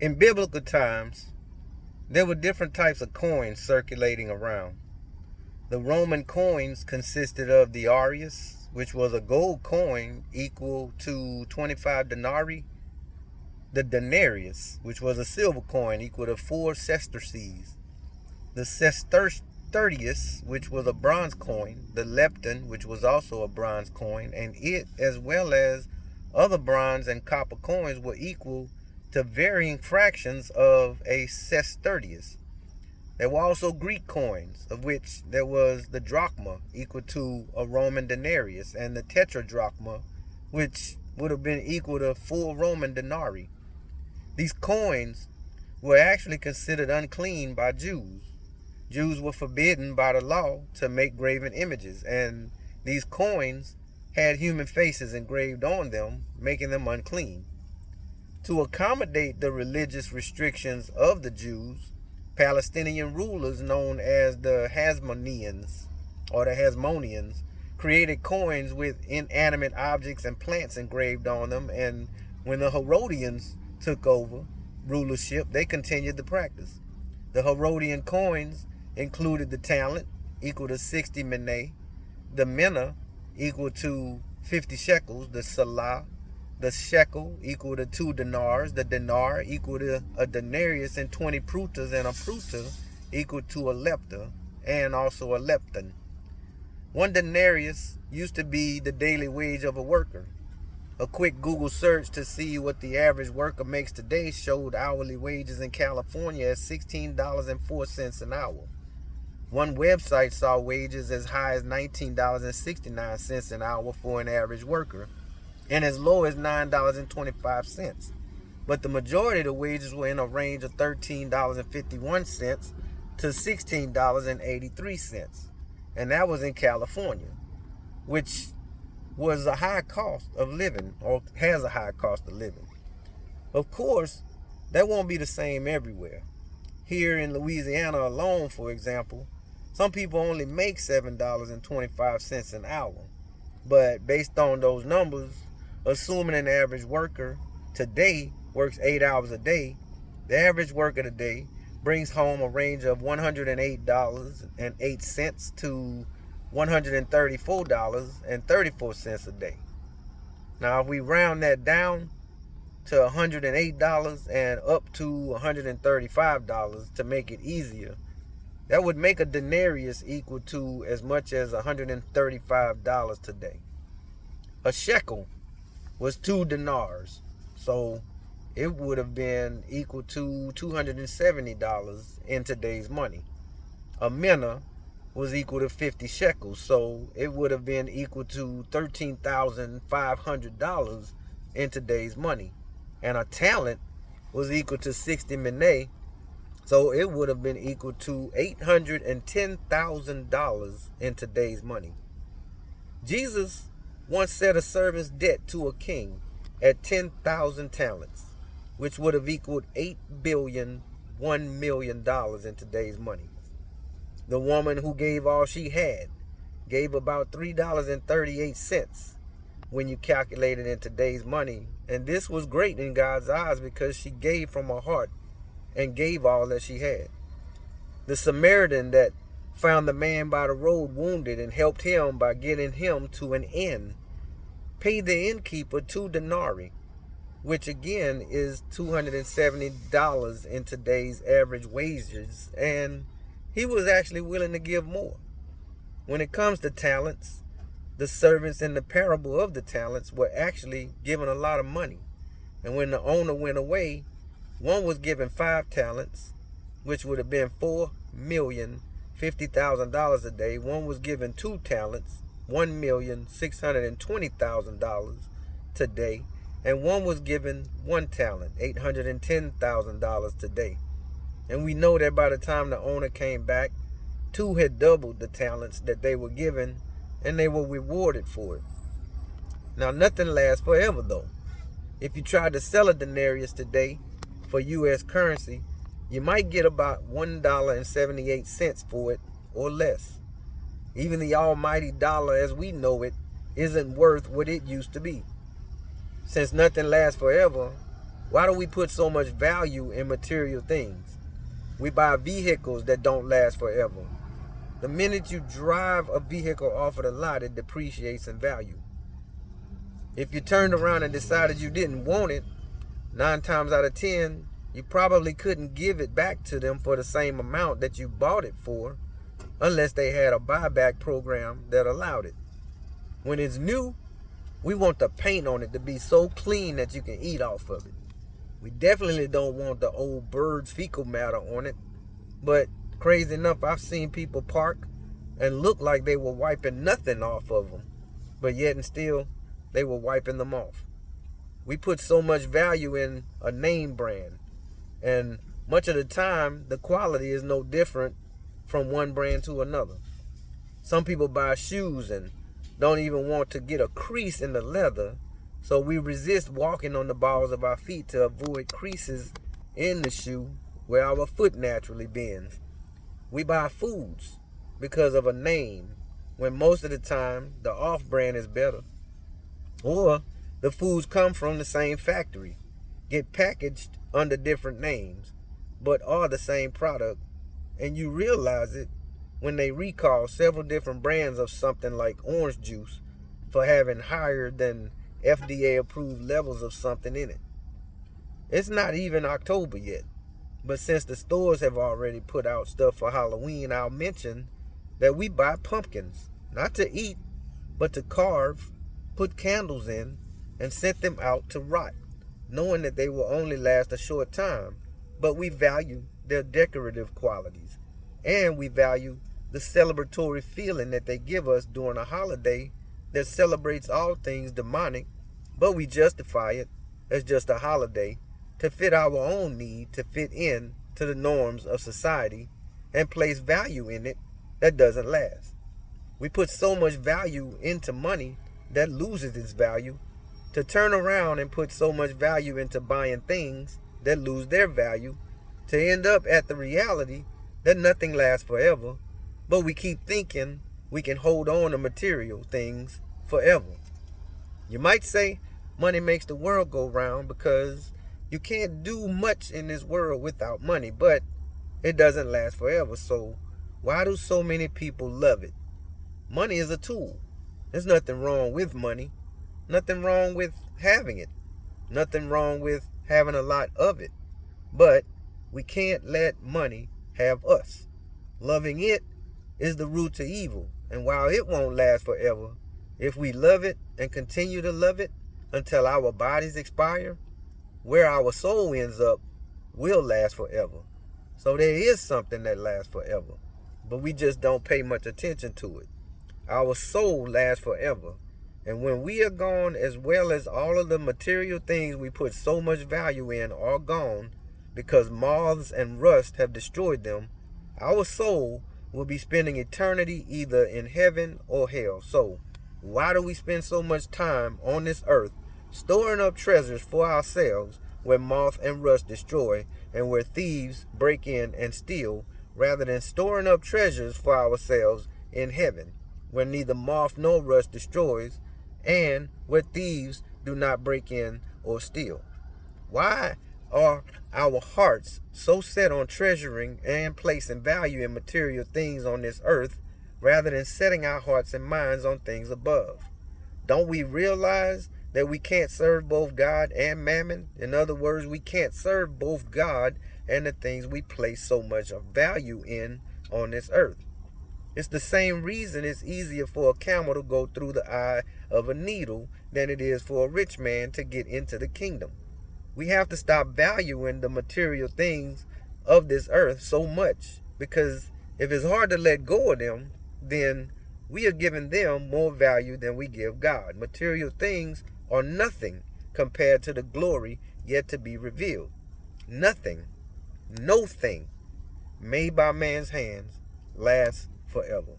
In biblical times, there were different types of coins circulating around. The Roman coins consisted of the aureus, which was a gold coin equal to 25 denarii, the denarius, which was a silver coin equal to 4 sesterces, the sestertius, which was a bronze coin, the lepton, which was also a bronze coin, and it, as well as other bronze and copper coins, were equal to varying fractions of a sestertius. There were also Greek coins, of which there was the drachma, equal to a Roman denarius, and the tetradrachma, which would have been equal to 4 Roman denarii. These coins were actually considered unclean by Jews. Jews were forbidden by the law to make graven images, and these coins had human faces engraved on them, making them unclean. To accommodate the religious restrictions of the Jews, Palestinian rulers known as the Hasmoneans or the Hasmoneans created coins with inanimate objects and plants engraved on them, and when the Herodians took over rulership, they continued the practice. The Herodian coins included the talent, equal to 60 minae, the mina, equal to 50 shekels, the salah, the shekel, equal to 2 dinars, the dinar, equal to a denarius, and 20 prutas, and a pruta, equal to a lepta, and also a lepton. 1 denarius used to be the daily wage of a worker. A quick Google search to see what the average worker makes today showed hourly wages in California at $16.04 an hour. One website saw wages as high as $19.69 an hour for an average worker, and as low as $9.25. But the majority of the wages were in a range of $13.51 to $16.83. And that was in California, which was a high cost of living, or has a high cost of living. Of course, that won't be the same everywhere. Here in Louisiana alone, for example, some people only make $7.25 an hour. But based on those numbers, assuming an average worker today works 8 hours a day, the average worker today brings home a range of $108.08 to $134.34 a day. Now, if we round that down to $108 and up to $135 to make it easier, that would make a denarius equal to as much as $135 today. A shekel was 2 dinars, so it would have been equal to $270 in today's money. A mina was equal to 50 shekels, so it would have been equal to $13,500 in today's money. And a talent was equal to 60 minae, so it would have been equal to $810,000 in today's money. Jesus once set a servant's debt to a king at 10,000 talents, which would have equaled $8,001,000,000 in today's money. The woman who gave all she had gave about $3.38 when you calculate it in today's money. And this was great in God's eyes because she gave from her heart and gave all that she had. The Samaritan that found the man by the road wounded and helped him by getting him to an inn paid the innkeeper 2 denarii, which again is $270 in today's average wages, and he was actually willing to give more. When it comes to talents, the servants in the parable of the talents were actually given a lot of money. And when the owner went away, one was given 5 talents, which would have been $4,050,000 a day. One was given 2 talents, $1,620,000 today. And one was given 1 talent, $810,000 today. And we know that by the time the owner came back, 2 had doubled the talents that they were given, and they were rewarded for it. Now, nothing lasts forever, though. If you tried to sell a denarius today for U.S. currency, you might get about $1.78 for it or less. Even the almighty dollar as we know it isn't worth what it used to be. Since nothing lasts forever, Why do we put so much value in material things? We buy vehicles that don't last forever. The minute you drive a vehicle off of the lot, it depreciates in value. If you turned around and decided you didn't want it, 9 times out of 10, you probably couldn't give it back to them for the same amount that you bought it for, unless they had a buyback program that allowed it. When it's new, we want the paint on it to be so clean that you can eat off of it. We definitely don't want the old bird's fecal matter on it. But crazy enough, I've seen people park and look like they were wiping nothing off of them, but yet and still they were wiping them off. We put so much value in a name brand, and much of the time the quality is no different from one brand to another. Some people buy shoes and don't even want to get a crease in the leather, so we resist walking on the balls of our feet to avoid creases in the shoe where our foot naturally bends. We buy foods because of a name, when most of the time the off-brand is better. Or the foods come from the same factory, get packaged under different names, but are the same product, and you realize it when they recall several different brands of something like orange juice for having higher than FDA approved levels of something in it. It's not even October yet, but since the stores have already put out stuff for Halloween, I'll mention that we buy pumpkins, not to eat, but to carve, put candles in, and sent them out to rot, knowing that they will only last a short time, but we value their decorative qualities, and we value the celebratory feeling that they give us during a holiday that celebrates all things demonic, but we justify it as just a holiday to fit our own need to fit in to the norms of society and place value in it that doesn't last. We put so much value into money that loses its value, to turn around and put so much value into buying things that lose their value, to end up at the reality that nothing lasts forever, but we keep thinking we can hold on to material things forever. You might say money makes the world go round because you can't do much in this world without money, but it doesn't last forever. So why do so many people love it? Money is a tool. There's nothing wrong with money. Nothing wrong with having it. Nothing wrong with having a lot of it. But we can't let money have us. Loving it is the root to evil. And while it won't last forever, if we love it and continue to love it until our bodies expire, where our soul ends up will last forever. So there is something that lasts forever, but we just don't pay much attention to it. Our soul lasts forever. And when we are gone, as well as all of the material things we put so much value in are gone because moths and rust have destroyed them, our soul will be spending eternity either in heaven or hell. So why do we spend so much time on this earth storing up treasures for ourselves where moth and rust destroy and where thieves break in and steal, rather than storing up treasures for ourselves in heaven where neither moth nor rust destroys and where thieves do not break in or steal? Why are our hearts so set on treasuring and placing value in material things on this earth rather than setting our hearts and minds on things above? Don't we realize that we can't serve both God and mammon? In other words, we can't serve both God and the things we place so much of value in on this earth. It's the same reason it's easier for a camel to go through the eye of a needle than it is for a rich man to get into the kingdom. We have to stop valuing the material things of this earth so much, because if it's hard to let go of them, then we are giving them more value than we give God. Material things are nothing compared to the glory yet to be revealed. Nothing, no thing made by man's hands lasts forever.